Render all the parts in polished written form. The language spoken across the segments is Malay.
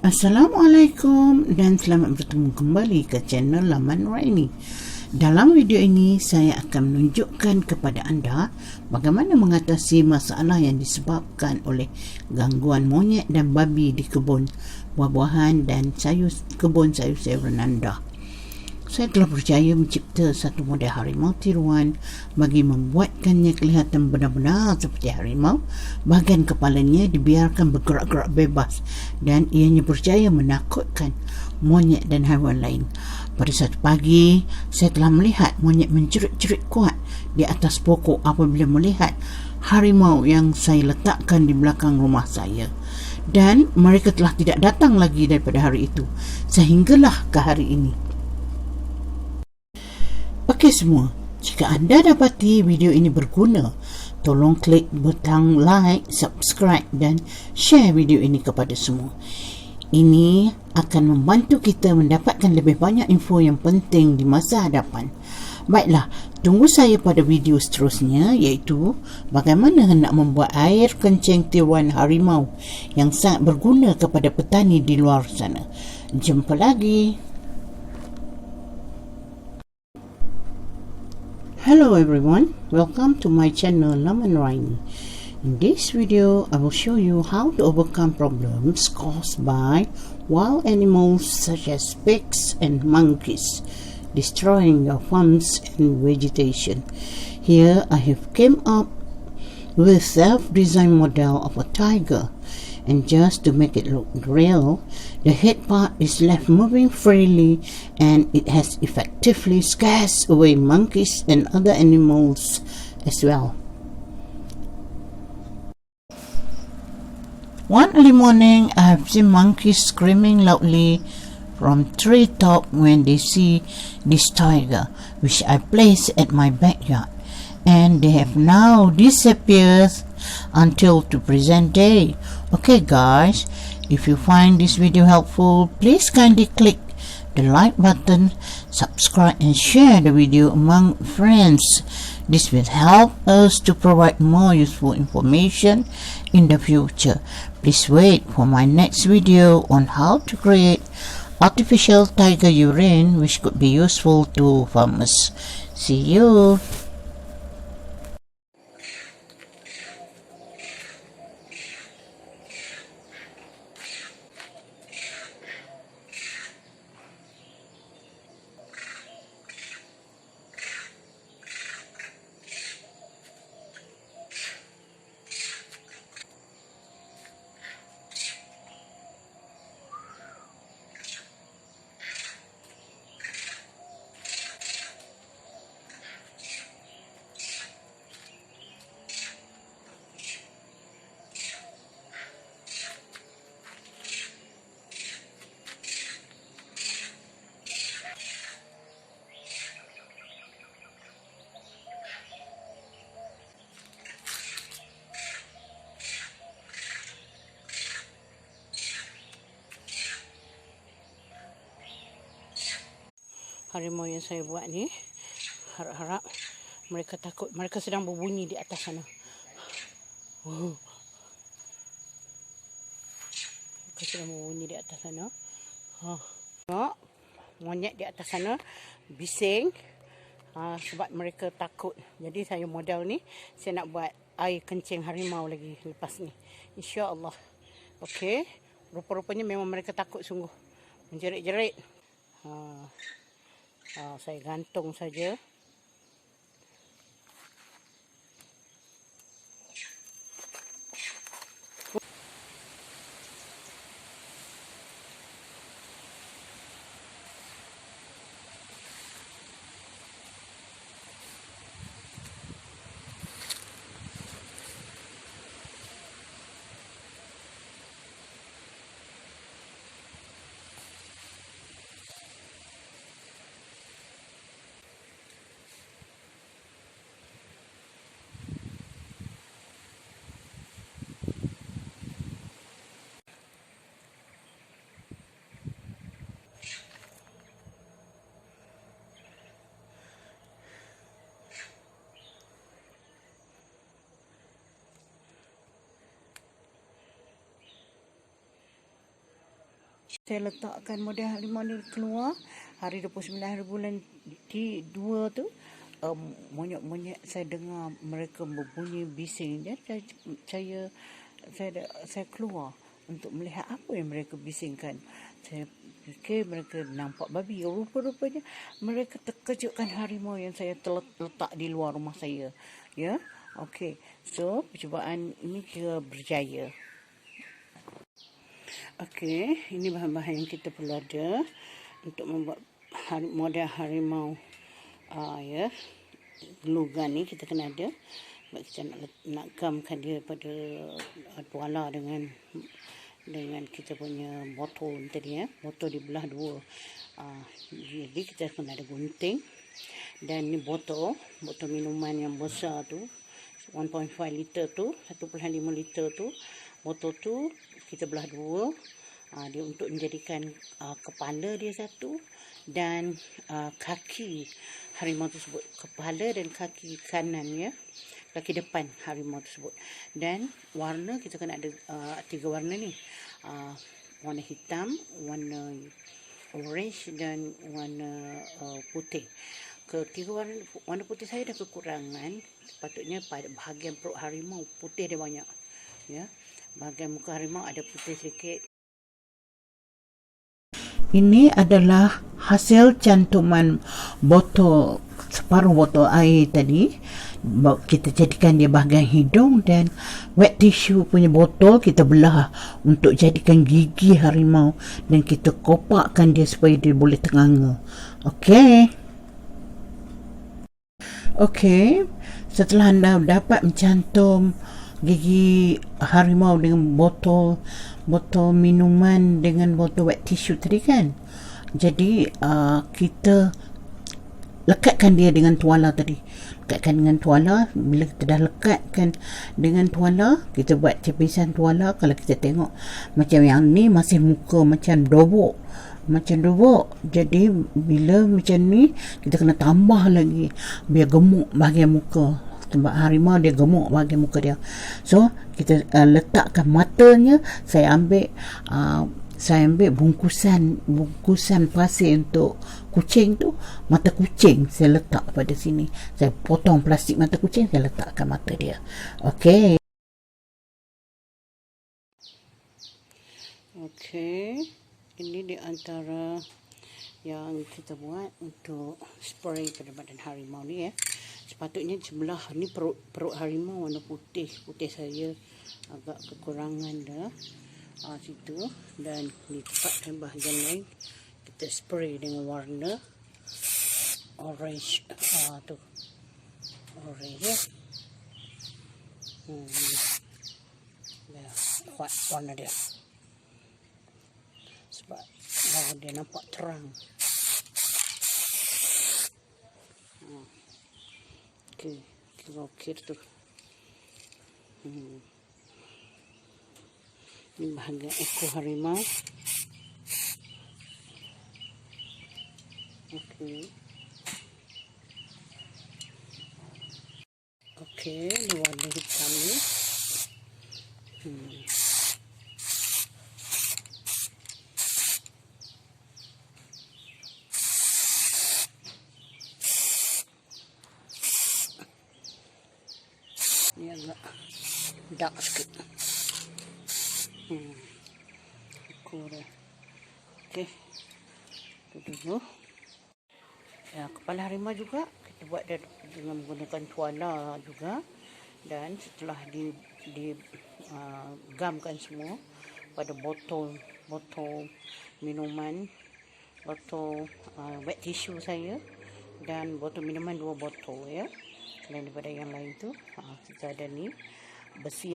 Assalamualaikum dan selamat bertemu kembali ke channel Laman Raini. Dalam video ini saya akan menunjukkan kepada anda bagaimana mengatasi masalah yang disebabkan oleh gangguan monyet dan babi di kebun buah-buahan dan kebun sayur-sayuran anda. Saya telah berjaya mencipta satu model harimau tiruan bagi membuatkannya kelihatan benar-benar seperti harimau. Bahagian kepalanya dibiarkan bergerak-gerak bebas dan ianya berjaya menakutkan monyet dan haiwan lain. Pada satu pagi, saya telah melihat monyet menjerit-jerit kuat di atas pokok apabila melihat harimau yang saya letakkan di belakang rumah saya. Dan mereka telah tidak datang lagi daripada hari itu sehinggalah ke hari ini. Okey semua, jika anda dapati video ini berguna, tolong klik butang like, subscribe dan share video ini kepada semua. Ini akan membantu kita mendapatkan lebih banyak info yang penting di masa hadapan. Baiklah, tunggu saya pada video seterusnya, iaitu bagaimana hendak membuat air kencing tiruan harimau yang sangat berguna kepada petani di luar sana. Jumpa lagi. Hello everyone, welcome to my channel Laman Raini. In this video, I will show you how to overcome problems caused by wild animals such as pigs and monkeys, destroying your farms and vegetation. Here, I have came up with self-designed model of a tiger. And just to make it look real, the head part is left moving freely and it has effectively scared away monkeys and other animals as well. One early morning, I have seen monkeys screaming loudly from treetop when they see this tiger, which I placed at my backyard, and they have now disappeared until to present day. Okay guys, if you find this video helpful, please kindly click the like button, subscribe and share the video among friends. This will help us to provide more useful information in the future. Please wait for my next video on how to create artificial tiger urine, which could be useful to farmers. See you. Harimau yang saya buat ni, harap-harap mereka takut. Mereka sedang berbunyi di atas sana. Mereka sedang berbunyi di atas sana. Tengok, monyet di atas sana bising sebab mereka takut. Jadi saya modal ni, saya nak buat air kencing harimau lagi lepas ni, insya-Allah. Okey, rupa-rupanya memang mereka takut sungguh, menjerit-jerit. Saya gantung saja. Saya letakkan model harimau ni keluar hari 29 hari bulan 2 tu. Monyet-monyet saya dengar mereka berbunyi bising. Dan saya keluar untuk melihat apa yang mereka bisingkan. Saya fikir mereka nampak babi. Rupa-rupanya mereka terkejutkan harimau yang saya letak di luar rumah saya. Ya, okey. So percubaan ini kira berjaya. Okey, ini bahan-bahan yang kita perlu ada untuk membuat model harimau. Ya, lugan ni kita kena ada. Sebab kita nak gamkan dia pada tuala dengan kita punya botol tadi ya. Botol dibelah dua. Jadi kita kena ada gunting. Dan ni botol minuman yang besar tu, 1.5 liter tu, 1.5 liter tu. Botol tu kita belah dua. Dia untuk menjadikan kepala dia satu dan kaki harimau tersebut. Kepala dan kaki kanan ya. Kaki depan harimau tersebut. Dan warna kita kena ada 3 warna ni. Warna hitam, warna orange dan warna putih. Ketiga warna putih saya dah kekurangan. Sepatutnya pada bahagian perut harimau putih dia banyak. Ya. Bahagian muka harimau ada putih sedikit. Ini adalah hasil cantuman botol, separuh botol air tadi. Kita jadikan dia bahagian hidung dan wet tissue punya botol kita belah untuk jadikan gigi harimau dan kita kopakkan dia supaya dia boleh ternganga. Okey, setelah anda dapat mencantum gigi harimau dengan botol minuman dengan botol wet tissue tadi kan, jadi kita lekatkan dia dengan tuala tadi. Bila kita dah lekatkan dengan tuala, kita buat cepisan tuala. Kalau kita tengok macam yang ni masih muka macam dobok, jadi bila macam ni kita kena tambah lagi biar gemuk bahagian muka. Sebab harimau dia gemuk bahagian muka dia. So kita letakkan matanya. Saya ambil bungkusan pasir untuk kucing tu. Mata kucing saya letak pada sini. Saya potong plastik mata kucing, saya letakkan mata dia. Okey, ini di antara yang kita buat untuk spray pada badan harimau ni ya. Sepatutnya sebelah ni perut harimau warna putih saya agak kekurangan dah situ. Dan di tempat dan bahagian lain kita spray dengan warna orange. Tu orange ya. Kuat warna dia sebab dia nampak terang. Okey tu. Ini bahagian ekor harimau. Okey, ini warna hitam ni. Ini agak dark sikit. Okey, itu dulu. Ya, kepala harimau juga kita buat dengan menggunakan tuala juga. Dan setelah gamkan semua pada botol minuman, botol wet tissue saya dan botol minuman 2 botol ya. Selain daripada yang lain tu, kita ada ni besi.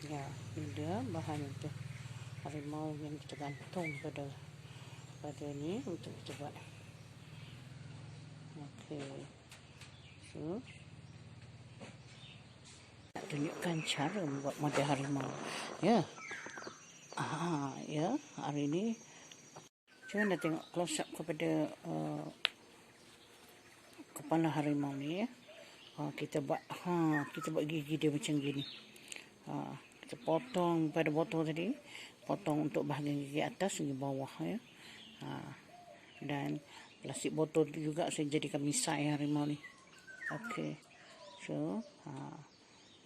Ya, ini dia bahan untuk harimau yang kita gantung pada ni untuk kita buat. Okey. So, nak tunjukkan cara membuat model harimau. Ya. Ya, hari ni cuba anda tengok close up kepada kepala harimau ni ya. Kita buat gigi dia macam gini. Saya potong pada botol tadi, potong untuk bahagian gigi atas, gigi bawah ya. Dan plastik botol juga saya jadikan misai harimau ni. Okey. So,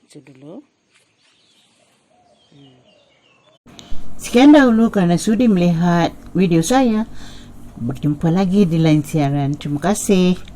itu dulu. Sekian dahulu kerana sudi melihat video saya. Berjumpa lagi di lain siaran. Terima kasih.